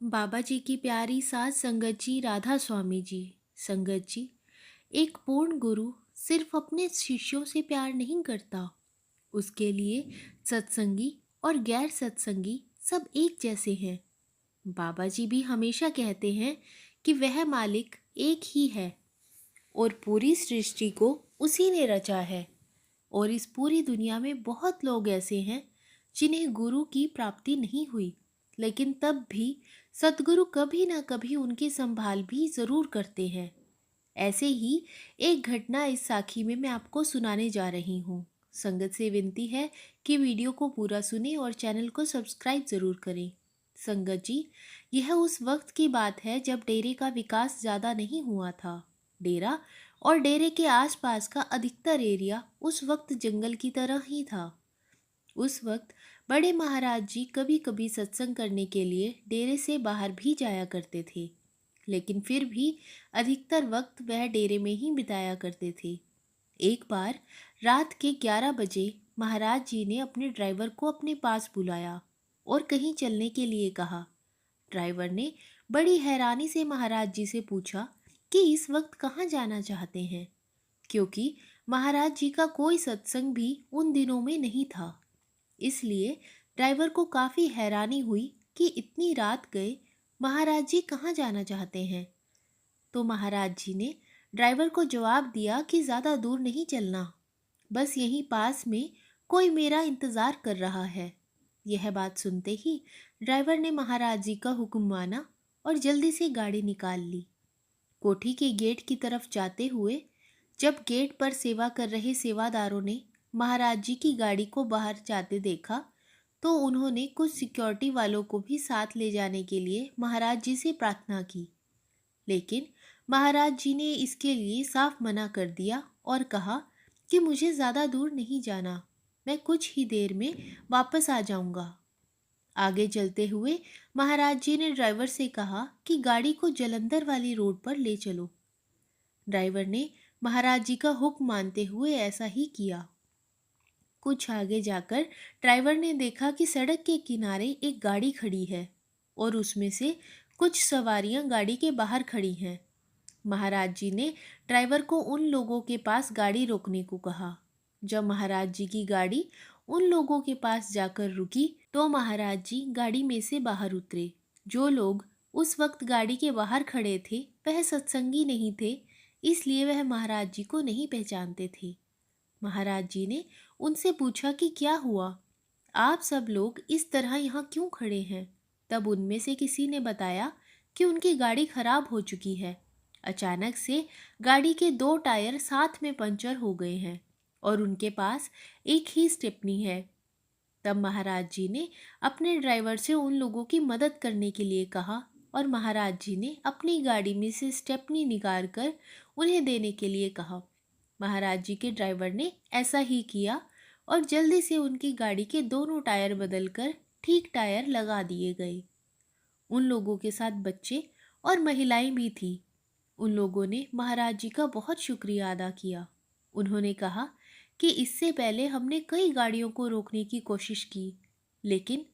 बाबा जी की प्यारी सास संगत जी राधा स्वामी जी। संगत जी, एक पूर्ण गुरु सिर्फ अपने शिष्यों से प्यार नहीं करता, उसके लिए सत्संगी और गैर सत्संगी सब एक जैसे हैं। बाबा जी भी हमेशा कहते हैं कि वह मालिक एक ही है और पूरी सृष्टि को उसी ने रचा है। और इस पूरी दुनिया में बहुत लोग ऐसे हैं जिन्हें गुरु की प्राप्ति नहीं हुई, लेकिन तब भी सतगुरु कभी ना कभी उनकी संभाल भी जरूर करते हैं। ऐसे ही एक घटना इस साखी में मैं आपको सुनाने जा रही हूँ। संगत से विनती है कि वीडियो को पूरा सुने और चैनल को सब्सक्राइब जरूर करें। संगत जी, यह उस वक्त की बात है जब डेरे का विकास ज़्यादा नहीं हुआ था। डेरा और डेरे के आसपास का अधिकतर एरिया उस वक्त जंगल की तरह ही था। उस वक्त बड़े महाराज जी कभी कभी सत्संग करने के लिए डेरे से बाहर भी जाया करते थे, लेकिन फिर भी अधिकतर वक्त वह डेरे में ही बिताया करते थे। एक बार रात के 11 बजे महाराज जी ने अपने ड्राइवर को अपने पास बुलाया और कहीं चलने के लिए कहा। ड्राइवर ने बड़ी हैरानी से महाराज जी से पूछा कि इस वक्त कहाँ जाना चाहते हैं, क्योंकि महाराज जी का कोई सत्संग भी उन दिनों में नहीं था। इसलिए ड्राइवर को काफी हैरानी हुई कि इतनी रात गए महाराज जी कहाँ जाना चाहते हैं। तो महाराज जी ने ड्राइवर को जवाब दिया कि ज्यादा दूर नहीं चलना, बस यहीं पास में कोई मेरा इंतजार कर रहा है। यह बात सुनते ही ड्राइवर ने महाराज जी का हुक्म माना और जल्दी से गाड़ी निकाल ली। कोठी के गेट की तरफ जाते हुए जब गेट पर सेवा कर रहे सेवादारों ने महाराज जी की गाड़ी को बाहर जाते देखा, तो उन्होंने कुछ सिक्योरिटी वालों को भी साथ ले जाने के लिए महाराज जी से प्रार्थना की। लेकिन महाराज जी ने इसके लिए साफ मना कर दिया और कहा कि मुझे ज़्यादा दूर नहीं जाना, मैं कुछ ही देर में वापस आ जाऊंगा। आगे चलते हुए महाराज जी ने ड्राइवर से कहा कि गाड़ी को जलंधर वाली रोड पर ले चलो। ड्राइवर ने महाराज जी का हुक्म मानते हुए ऐसा ही किया। कुछ आगे जाकर ड्राइवर ने देखा कि सड़क के किनारे एक गाड़ी खड़ी है और उसमें से कुछ सवारियां गाड़ी के बाहर खड़ी हैं। महाराज जी ने ड्राइवर को उन लोगों के पास गाड़ी रोकने को कहा। जब महाराज जी की गाड़ी उन लोगों के पास जाकर रुकी, तो महाराज जी गाड़ी में से बाहर उतरे। जो लोग उस वक्त गाड़ी के बाहर खड़े थे वह सत्संगी नहीं थे, इसलिए वह महाराज जी को नहीं पहचानते थे। महाराज जी ने उनसे पूछा कि क्या हुआ, आप सब लोग इस तरह यहाँ क्यों खड़े हैं। तब उनमें से किसी ने बताया कि उनकी गाड़ी खराब हो चुकी है। अचानक से गाड़ी के दो टायर साथ में पंचर हो गए हैं और उनके पास एक ही स्टेपनी है। तब महाराज जी ने अपने ड्राइवर से उन लोगों की मदद करने के लिए कहा और महाराज जी ने अपनी गाड़ी में से स्टेपनी निकाल कर उन्हें देने के लिए कहा। महाराज जी के ड्राइवर ने ऐसा ही किया और जल्दी से उनकी गाड़ी के दोनों टायर बदलकर ठीक टायर लगा दिए गए। उन लोगों के साथ बच्चे और महिलाएं भी थी। उन लोगों ने महाराज जी का बहुत शुक्रिया अदा किया। उन्होंने कहा कि इससे पहले हमने कई गाड़ियों को रोकने की कोशिश की, लेकिन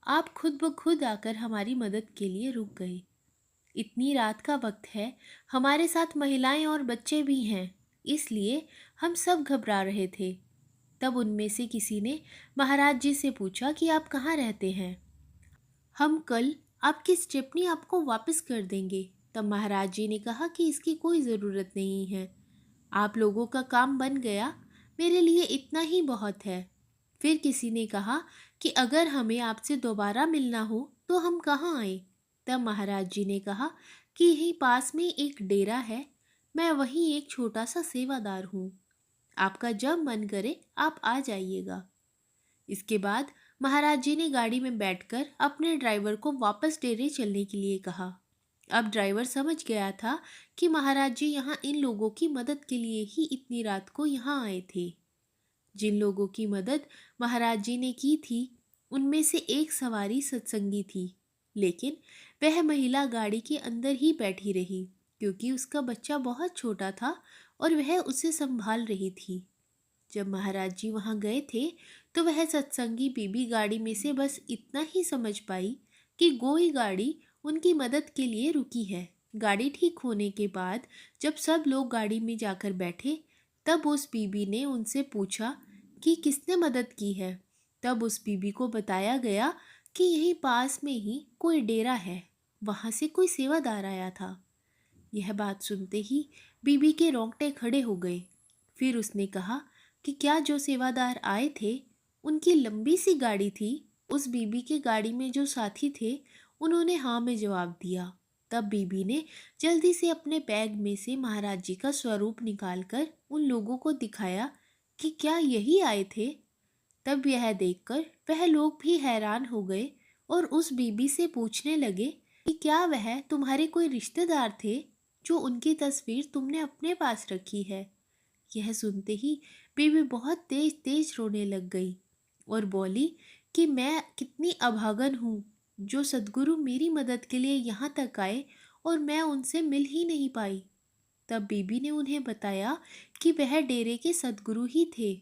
आप खुद ब खुद आकर हमारी मदद के लिए रुक गए। इतनी रात का वक्त है, हमारे साथ महिलाएं और बच्चे भी हैं, इसलिए हम सब घबरा रहे थे। तब उनमें से किसी ने महाराज जी से पूछा कि आप कहाँ रहते हैं, हम कल आपकी स्टेपनी आपको वापस कर देंगे। तब महाराज जी ने कहा कि इसकी कोई ज़रूरत नहीं है, आप लोगों का काम बन गया, मेरे लिए इतना ही बहुत है। फिर किसी ने कहा कि अगर हमें आपसे दोबारा मिलना हो तो हम कहाँ आए। तब महाराज जी ने कहा कि यहीं पास में एक डेरा है, मैं वहीं एक छोटा सा सेवादार हूँ, आपका जब मन करे आप आ जाइएगा। इसके बाद महाराज जी ने गाड़ी में बैठकर अपने ड्राइवर को वापस डेरे चलने के लिए कहा। अब ड्राइवर समझ गया था कि महाराज जी यहाँ इन लोगों की मदद के लिए ही इतनी रात को यहाँ आए थे। जिन लोगों की मदद महाराज जी ने की थी, उनमें से एक सवारी सत्संगी थी, लेकिन वह महिला गाड़ी के अंदर ही बैठी रही क्योंकि उसका बच्चा बहुत छोटा था और वह उसे संभाल रही थी। जब महाराज जी वहां गए थे, तो वह सत्संगी बीबी गाड़ी में से बस इतना ही समझ पाई कि गोई गाड़ी उनकी मदद के लिए रुकी है। गाड़ी ठीक होने के बाद जब सब लोग गाड़ी में जाकर बैठे, तब उस बीबी ने उनसे पूछा कि किसने मदद की है। तब उस बीबी को बताया गया कि यहीं पास में ही कोई डेरा है, वहां से कोई सेवादार आया था। यह बात सुनते ही बीबी के रोंगटे खड़े हो गए। फिर उसने कहा कि क्या जो सेवादार आए थे उनकी लंबी सी गाड़ी थी? उस बीबी की गाड़ी में जो साथी थे उन्होंने हाँ में जवाब दिया। तब बीबी ने जल्दी से अपने बैग में से महाराज जी का स्वरूप निकालकर उन लोगों को दिखाया कि क्या यही आए थे। तब यह देखकर वह लोग भी हैरान हो गए और उस बीबी से पूछने लगे कि क्या वह तुम्हारे कोई रिश्तेदार थे जो उनकी तस्वीर तुमने अपने पास रखी है। यह सुनते ही बीबी बहुत तेज तेज रोने लग गई और बोली कि मैं कितनी अभागन हूँ जो सद्गुरु मेरी मदद के लिए यहाँ तक आए और मैं उनसे मिल ही नहीं पाई। तब बीबी ने उन्हें बताया कि वह डेरे के सद्गुरु ही थे।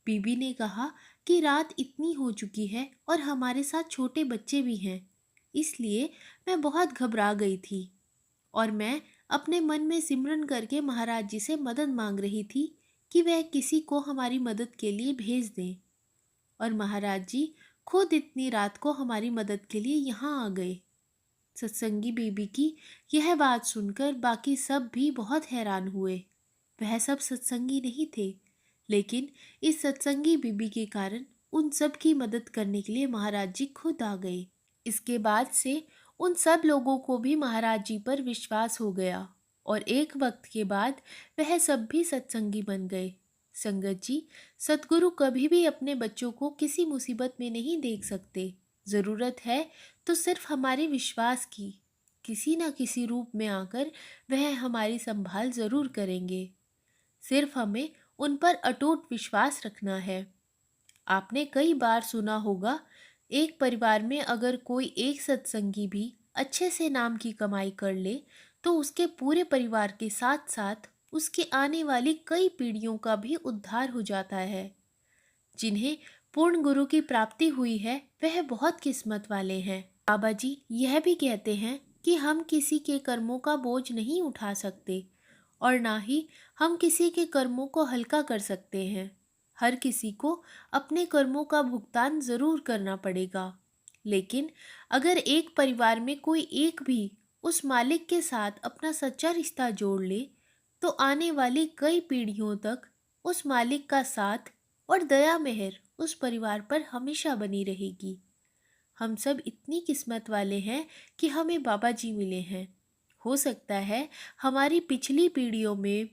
बीबी ने कहा कि रात इतनी हो चुकी है और हमारे साथ छोटे बच्चे भी हैं, इसलिए मैं बहुत घबरा गई थी और मैं अपने मन में सिमरन करके महाराज जी से मदद मांग रही थी कि वह किसी को हमारी मदद के लिए भेज दें। और महाराज जी खुद इतनी रात को हमारी मदद के लिए यहाँ आ गए। सत्संगी बीबी की यह बात सुनकर बाकी सब भी बहुत हैरान हुए। वह सब सत्संगी नहीं थे, लेकिन इस सत्संगी बीबी के कारण उन सब की मदद करने के लिए महाराज जी खुद आ गए। इसके बाद से उन सब लोगों को भी महाराज जी पर विश्वास हो गया और एक वक्त के बाद वह सब भी सत्संगी बन गए। संगत जी, सतगुरु कभी भी अपने बच्चों को किसी मुसीबत में नहीं देख सकते। ज़रूरत है तो सिर्फ हमारे विश्वास की। किसी न किसी रूप में आकर वह हमारी संभाल ज़रूर करेंगे। सिर्फ हमें उन पर अटूट विश्वास रखना है। आपने कई बार सुना होगा, एक परिवार में अगर कोई एक सत्संगी भी अच्छे से नाम की कमाई कर ले तो उसके पूरे परिवार के साथ साथ उसके आने वाली कई पीढ़ियों का भी उद्धार हो जाता है। जिन्हें पूर्ण गुरु की प्राप्ति हुई है वह बहुत किस्मत वाले हैं। बाबा जी यह भी कहते हैं कि हम किसी के कर्मों का बोझ नहीं उठा सकते और ना ही हम किसी के कर्मों को हल्का कर सकते हैं। हर किसी को अपने कर्मों का भुगतान जरूर करना पड़ेगा, लेकिन अगर एक परिवार में कोई एक भी उस मालिक के साथ अपना सच्चा रिश्ता जोड़ ले तो आने वाली कई पीढ़ियों तक उस मालिक का साथ और दया मेहर उस परिवार पर हमेशा बनी रहेगी। हम सब इतनी किस्मत वाले हैं कि हमें बाबा जी मिले हैं। हो सकता है हमारी पिछली पीढ़ियों में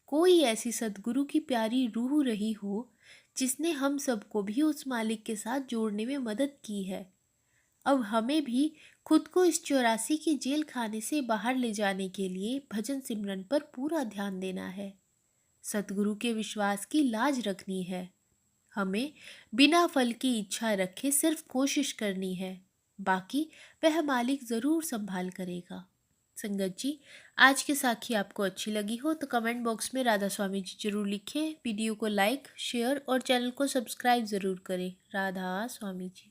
कोई ऐसी सद्गुरु की प्यारी रूह रही हो जिसने हम सबको भी उस मालिक के साथ जोड़ने में मदद की है। अब हमें भी खुद को इस 84 की जेल खाने से बाहर ले जाने के लिए भजन सिमरन पर पूरा ध्यान देना है। सतगुरु के विश्वास की लाज रखनी है। हमें बिना फल की इच्छा रखे सिर्फ कोशिश करनी है, बाकी वह मालिक ज़रूर संभाल करेगा। संगत जी, आज की साखी आपको अच्छी लगी हो तो कमेंट बॉक्स में राधा स्वामी जी जरूर लिखें। वीडियो को लाइक, शेयर और चैनल को सब्सक्राइब ज़रूर करें। राधा स्वामी जी।